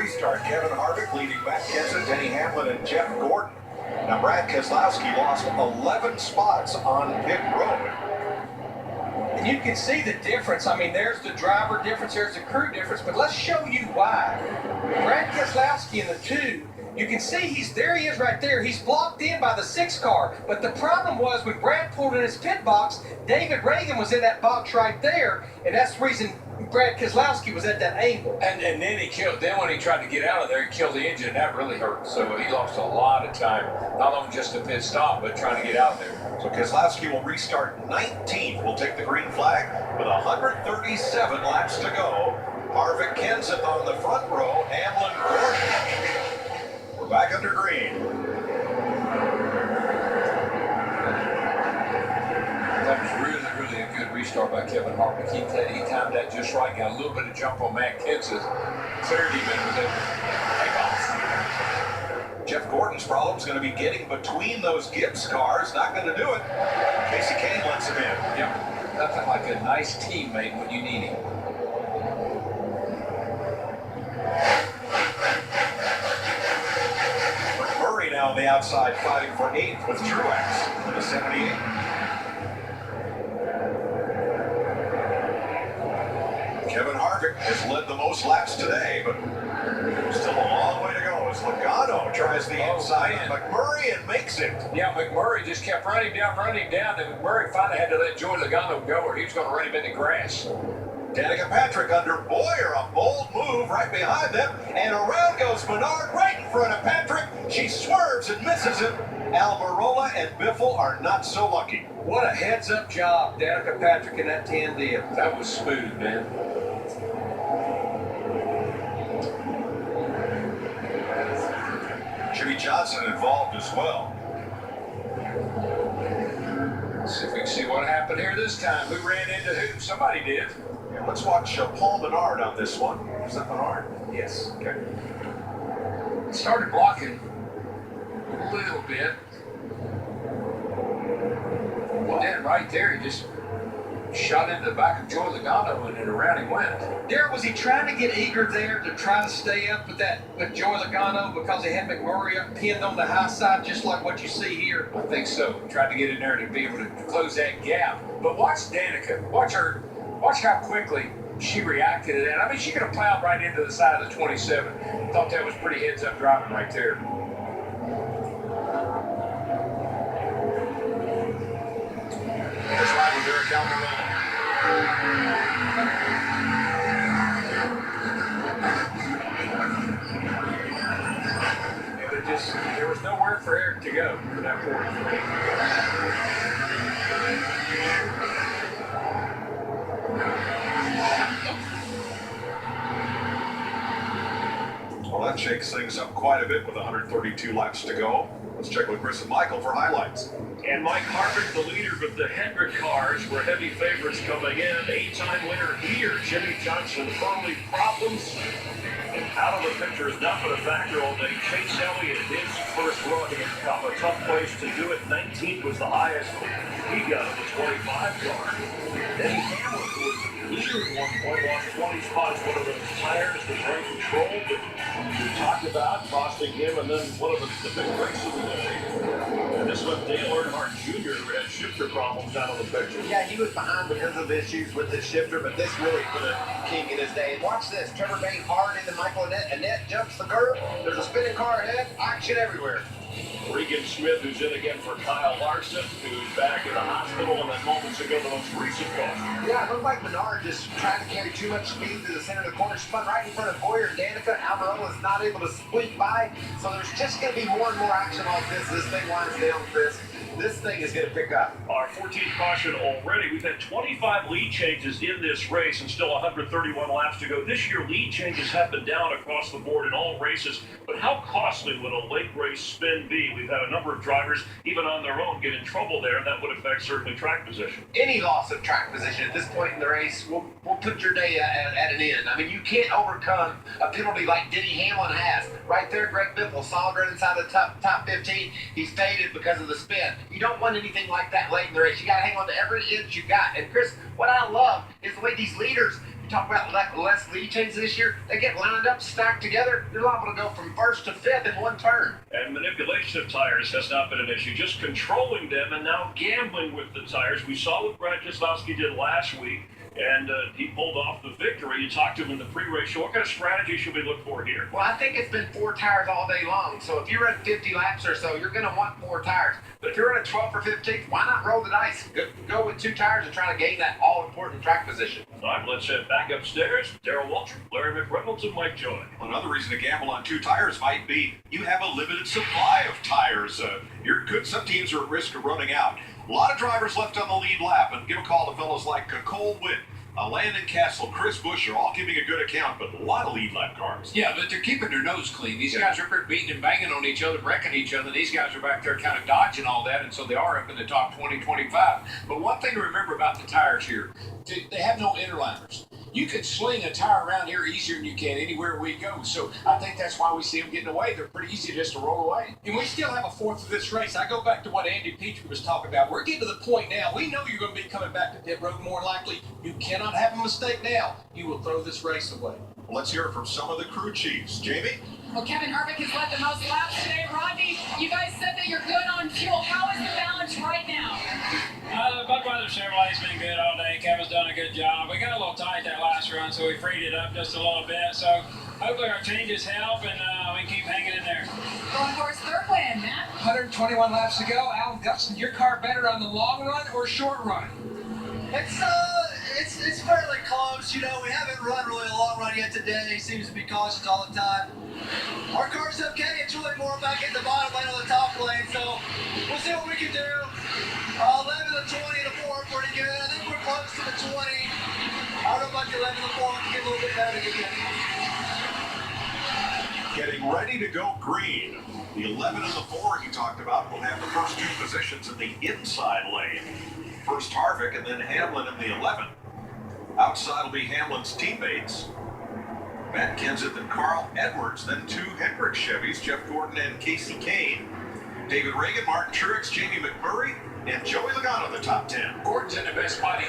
restart. Kevin Harvick leading back Kenseth, Denny Hamlin, and Jeff Gordon. Now, Brad Keselowski lost 11 spots on pit road. And you can see the difference. I mean, there's the driver difference, there's the crew difference, but let's show you why. Brad Keselowski in the 2, you can see he is right there. He's blocked in by the 6 car. But the problem was when Brad pulled in his pit box, David Reagan was in that box right there, and that's the reason Brad Keselowski was at that angle. And then he killed. Then when he tried to get out of there, he killed the engine, and that really hurt. So he lost a lot of time, not only just a pit stop, but trying to get out there. So Keselowski will restart 19th. Will take the green flag with 137 laps to go. Harvick, Kenseth on the front row. Hamlin, Gordon. We're back under green. That was really a good restart by Kevin Harvick. He timed that just right. Got a little bit of jump on Matt Kenseth. Cleared him and was able to take off. Jeff Gordon's problem is going to be getting between those Gibbs cars. Not going to do it. Casey Kane lets him in. Yep. Nothing like a nice teammate when you need him. Murray now on the outside fighting for 8th with Truex in the 78. Kevin Harvick has led the most laps today, but still a long way to go as Logano tries the inside of McMurray and makes it. Yeah, McMurray just kept running down, and McMurray finally had to let Joey Logano go or he was going to run him in the grass. Danica Patrick under Boyer, a bold move right behind them, and around goes Menard right in front of Patrick. She swerves and misses him. Almirola and Biffle are not so lucky. What a heads-up job Danica Patrick and that 10 did. That was smooth, man. Jimmy Johnson involved as well. Let's see if we can see what happened here this time. Who ran into who? Somebody did. Yeah, let's watch Paul Menard on this one. Is that Menard? Yes. Okay. Started blocking a little bit. Well, then right there, he just shot into the back of Joey Logano and then around he went. Derek, was he trying to get eager there to try to stay up with Joey Logano because he had McMurray up pinned on the high side, just like what you see here? I think so. Tried to get in there to be able to close that gap. But watch Danica. Watch her. Watch how quickly she reacted to that. I mean, she could have plowed right into the side of the 27. Thought that was pretty heads-up driving right there. That's right with Derek Almirola. There was nowhere for Eric to go for that point. Well, that shakes things up quite a bit with 132 laps to go. Let's check with Chris and Michael for highlights. And Mike Harvick, the leader with the Hendrick cars, were heavy favorites coming in. 8-time winner here, Jimmy Johnson. Early problems. And out of the picture has not been a factor all day. Chase Elliott, his first run in Cup, a tough place to do it. 19th was the highest he got of the 25 car. Denny Hamlin, who was leader at one point, lost 20 spots. One of those tires that ran control that we talked about, costing him, and then one of the big breaks of the day. And this one, Dale Earnhardt Jr. had shifter problems out of the picture. Yeah, he was behind because of issues with the shifter, but this really put a kink in his day. And watch this, Trevor Bayne hard into Michael Annett. Annett jumps the curb. There's a spinning car ahead. Action everywhere. Regan Smith, who's in again for Kyle Larson, who's back in the hospital, and then moments ago, the most recent caution. Yeah, it looked like Menard just trying to carry too much speed to the center of the corner, spun right in front of Boyer and Danica. Almirola is not able to squeak by, so there's just going to be more and more action like this. This thing winds down, Chris. This thing is going to pick up. Our 14th caution already. We've had 25 lead changes in this race and still 131 laps to go. This year, lead changes have been down across the board in all races. But how costly would a late race spin be? We've had a number of drivers, even on their own, get in trouble there, and that would affect certainly track position. Any loss of track position at this point in the race will put your day at an end. I mean, you can't overcome a penalty like Denny Hamlin has. Right there, Greg Biffle, solid right inside the top 15. He's faded because of the spin. You don't want anything like that late in the race. You got to hang on to every inch you got. And Chris, what I love is the way these leaders, you talk about less lead changes this year. They get lined up, stacked together. You're liable to go from first to fifth in one turn. And manipulation of tires has not been an issue. Just controlling them and now gambling with the tires. We saw what Brad Keselowski did last week, and he pulled off the victory. You talked to him in the pre-race show. What kind of strategy should we look for here? Well, I think it's been 4 tires all day long. So if you're at 50 laps or so, you're going to want 4 tires. But if you're at a 12th or 15th, why not roll the dice? Go with 2 tires and try to gain that all-important track position. All right, let's head back upstairs. Darrell Waltrip, Larry McReynolds, and Mike Joy. Another reason to gamble on 2 tires might be you have a limited supply of tires. Some teams are at risk of running out. A lot of drivers left on the lead lap, and give a call to fellows like Cole Witt, Landon Castle, Chris Buescher, are all giving a good account, but a lot of lead lap cars. Yeah, but they're keeping their nose clean. These guys are beating and banging on each other, wrecking each other. These guys are back there kind of dodging all that, and so they are up in the top 20, 25. But one thing to remember about the tires here, they have no interliners. You can sling a tire around here easier than you can anywhere we go. So I think that's why we see them getting away. They're pretty easy just to roll away. And we still have a fourth of this race. I go back to what Andy Petrie was talking about. We're getting to the point now. We know you're going to be coming back to pit road more than likely. You cannot have a mistake now. You will throw this race away. Let's hear from some of the crew chiefs. Jamie? Well, Kevin Harvick has led the most laps today. Rodney, you guys said that you're good on fuel. How is the balance right now? The Budweiser Chevrolet's been good all day. Kevin's done a good job. We got a little tight that last run, so we freed it up just a little bit. So hopefully our changes help, and we keep hanging in there. Going for his third win, Matt. 121 laps to go. Alan Dustin, your car better on the long run or short run? It's fairly close. You know, we haven't run really a long run yet today. He seems to be cautious all the time. Our car's okay. It's really more back in the bottom lane or the top lane. So we'll see what we can do. 11 to 20 to 4, pretty good. I think we're close to the 20. I don't know about the 11 to 4. We can get a little bit better again. Getting ready to go green. The 11 and the 4 he talked about will have the first 2 positions in the inside lane. First Harvick and then Hamlin in the 11. Outside will be Hamlin's teammates. Matt Kenseth and Carl Edwards. Then 2 Hendrick Chevys, Jeff Gordon and Casey Kane. David Reagan, Martin Truex, Jamie McMurray, and Joey Logano, the top 10. Gordon's in the best spot.